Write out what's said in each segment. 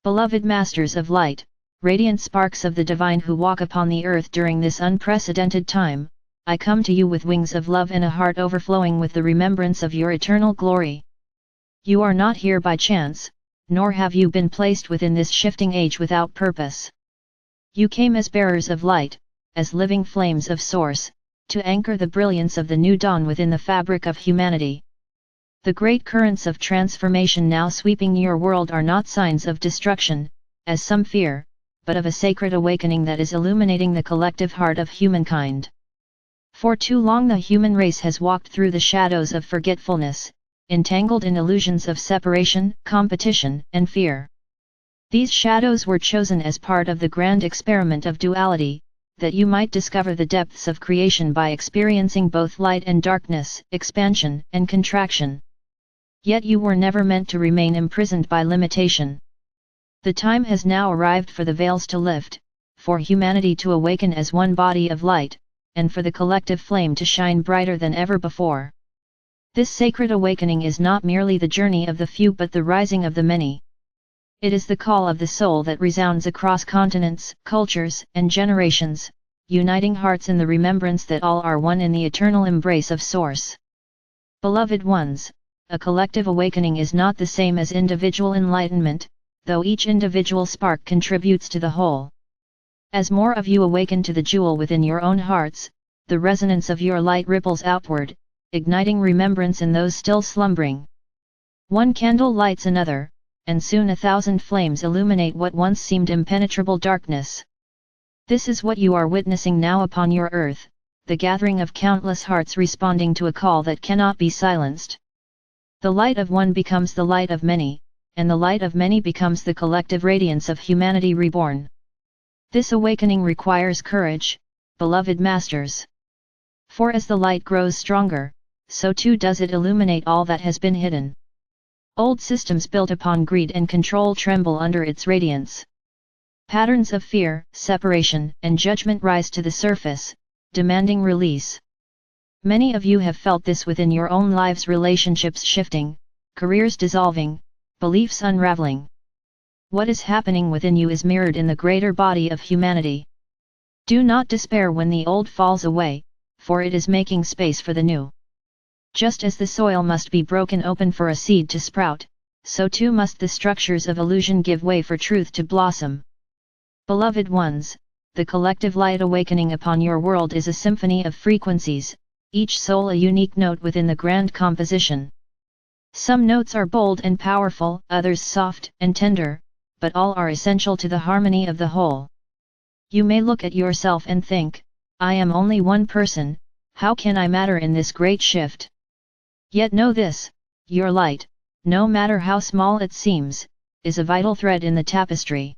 Beloved Masters of Light, radiant sparks of the Divine who walk upon the earth during this unprecedented time, I come to you with wings of love and a heart overflowing with the remembrance of your eternal glory. You are not here by chance, nor have you been placed within this shifting age without purpose. You came as bearers of light, as living flames of Source, to anchor the brilliance of the new dawn within the fabric of humanity. The great currents of transformation now sweeping your world are not signs of destruction, as some fear, but of a sacred awakening that is illuminating the collective heart of humankind. For too long the human race has walked through the shadows of forgetfulness, entangled in illusions of separation, competition, and fear. These shadows were chosen as part of the grand experiment of duality, that you might discover the depths of creation by experiencing both light and darkness, expansion and contraction. Yet you were never meant to remain imprisoned by limitation. The time has now arrived for the veils to lift, for humanity to awaken as one body of light, and for the collective flame to shine brighter than ever before. This sacred awakening is not merely the journey of the few but the rising of the many. It is the call of the soul that resounds across continents, cultures, and generations, uniting hearts in the remembrance that all are one in the eternal embrace of Source. Beloved ones, a collective awakening is not the same as individual enlightenment, though each individual spark contributes to the whole. As more of you awaken to the jewel within your own hearts, the resonance of your light ripples outward, igniting remembrance in those still slumbering. One candle lights another, and soon 1,000 flames illuminate what once seemed impenetrable darkness. This is what you are witnessing now upon your earth, the gathering of countless hearts responding to a call that cannot be silenced. The light of one becomes the light of many, and the light of many becomes the collective radiance of humanity reborn. This awakening requires courage, beloved masters. For as the light grows stronger, so too does it illuminate all that has been hidden. Old systems built upon greed and control tremble under its radiance. Patterns of fear, separation, and judgment rise to the surface, demanding release. Many of you have felt this within your own lives, relationships shifting, careers dissolving, beliefs unraveling. What is happening within you is mirrored in the greater body of humanity. Do not despair when the old falls away, for it is making space for the new. Just as the soil must be broken open for a seed to sprout, so too must the structures of illusion give way for truth to blossom. Beloved ones, the collective light awakening upon your world is a symphony of frequencies, each soul a unique note within the grand composition. Some notes are bold and powerful, others soft and tender, but all are essential to the harmony of the whole. You may look at yourself and think, I am only one person, how can I matter in this great shift? Yet know this, your light, no matter how small it seems, is a vital thread in the tapestry.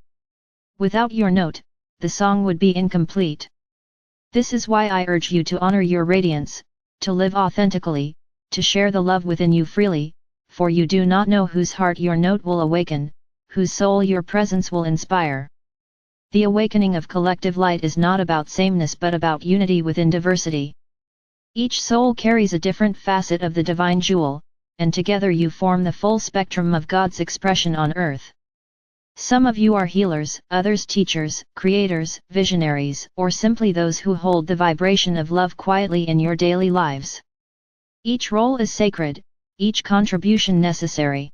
Without your note, the song would be incomplete. This is why I urge you to honor your radiance, to live authentically, to share the love within you freely, for you do not know whose heart your note will awaken, whose soul your presence will inspire. The awakening of collective light is not about sameness but about unity within diversity. Each soul carries a different facet of the divine jewel, and together you form the full spectrum of God's expression on earth. Some of you are healers, others teachers, creators, visionaries, or simply those who hold the vibration of love quietly in your daily lives. Each role is sacred, each contribution necessary.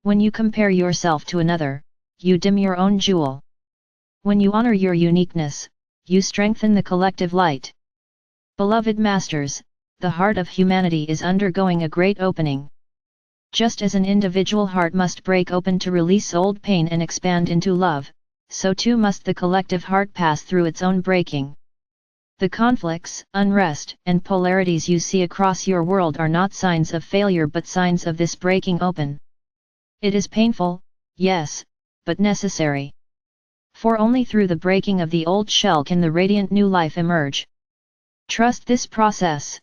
When you compare yourself to another, you dim your own jewel. When you honor your uniqueness, you strengthen the collective light. Beloved masters, the heart of humanity is undergoing a great opening. Just as an individual heart must break open to release old pain and expand into love, so too must the collective heart pass through its own breaking. The conflicts, unrest, and polarities you see across your world are not signs of failure but signs of this breaking open. It is painful, yes, but necessary. For only through the breaking of the old shell can the radiant new life emerge. Trust this process.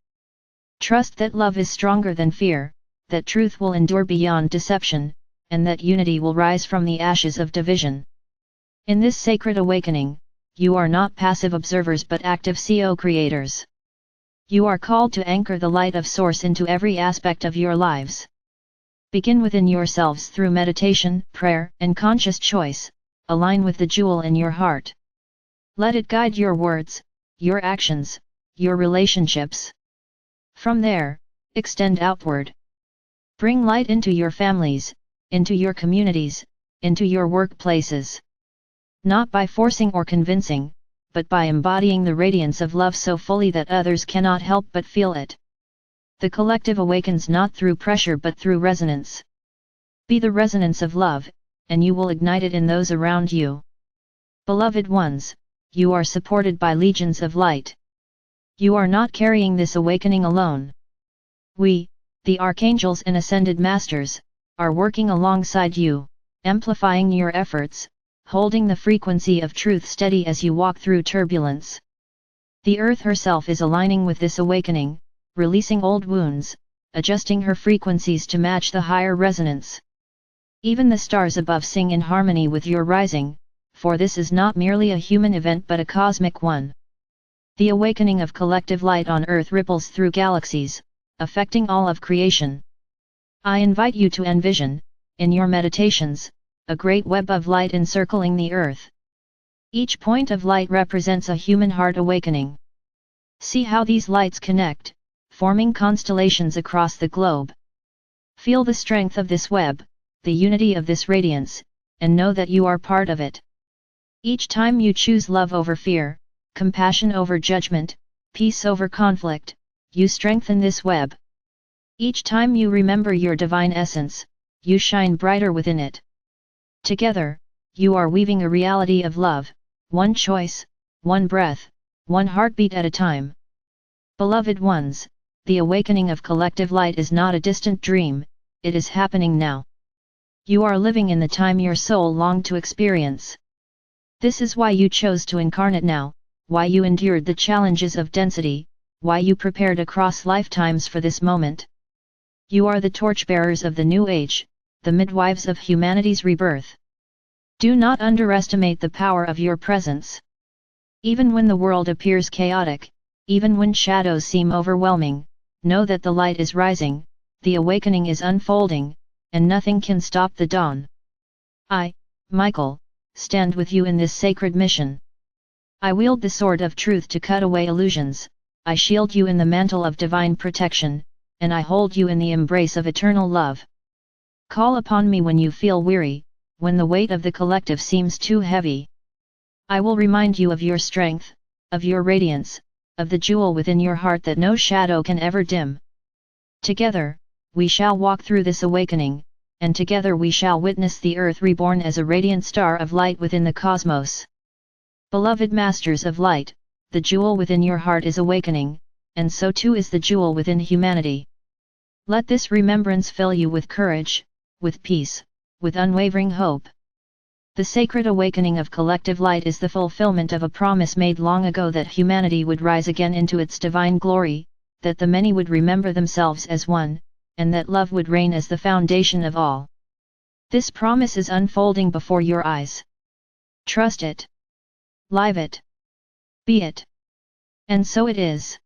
Trust that love is stronger than fear, that truth will endure beyond deception, and that unity will rise from the ashes of division. In this sacred awakening, you are not passive observers but active co-creators. You are called to anchor the light of Source into every aspect of your lives. Begin within yourselves through meditation, prayer, and conscious choice. Align with the jewel in your heart. Let it guide your words, your actions, your relationships. From there, extend outward. Bring light into your families, into your communities, into your workplaces. Not by forcing or convincing, but by embodying the radiance of love so fully that others cannot help but feel it. The collective awakens not through pressure but through resonance. Be the resonance of love, and you will ignite it in those around you. Beloved ones, you are supported by legions of light. You are not carrying this awakening alone. We, the Archangels and Ascended Masters, are working alongside you, amplifying your efforts, holding the frequency of truth steady as you walk through turbulence. The Earth herself is aligning with this awakening, releasing old wounds, adjusting her frequencies to match the higher resonance. Even the stars above sing in harmony with your rising, for this is not merely a human event but a cosmic one. The awakening of collective light on Earth ripples through galaxies, affecting all of creation. I invite you to envision, in your meditations, a great web of light encircling the Earth. Each point of light represents a human heart awakening. See how these lights connect, forming constellations across the globe. Feel the strength of this web, the unity of this radiance, and know that you are part of it. Each time you choose love over fear, compassion over judgment, peace over conflict, you strengthen this web. Each time you remember your divine essence, you shine brighter within it. Together, you are weaving a reality of love, one choice, one breath, one heartbeat at a time. Beloved ones, the awakening of collective light is not a distant dream, it is happening now. You are living in the time your soul longed to experience. This is why you chose to incarnate now, why you endured the challenges of density, why you prepared across lifetimes for this moment. You are the torchbearers of the new age, the midwives of humanity's rebirth. Do not underestimate the power of your presence. Even when the world appears chaotic, even when shadows seem overwhelming, know that the light is rising, the awakening is unfolding, and nothing can stop the dawn. I, Michael, stand with you in this sacred mission. I wield the sword of truth to cut away illusions, I shield you in the mantle of divine protection, and I hold you in the embrace of eternal love. Call upon me when you feel weary, when the weight of the collective seems too heavy. I will remind you of your strength, of your radiance, of the jewel within your heart that no shadow can ever dim. Together, we shall walk through this awakening, and together we shall witness the Earth reborn as a radiant star of light within the cosmos. Beloved Masters of Light, the jewel within your heart is awakening, and so too is the jewel within humanity. Let this remembrance fill you with courage, with peace, with unwavering hope. The sacred awakening of collective light is the fulfillment of a promise made long ago that humanity would rise again into its divine glory, that the many would remember themselves as one, and that love would reign as the foundation of all. This promise is unfolding before your eyes. Trust it. Live it. Be it. And so it is.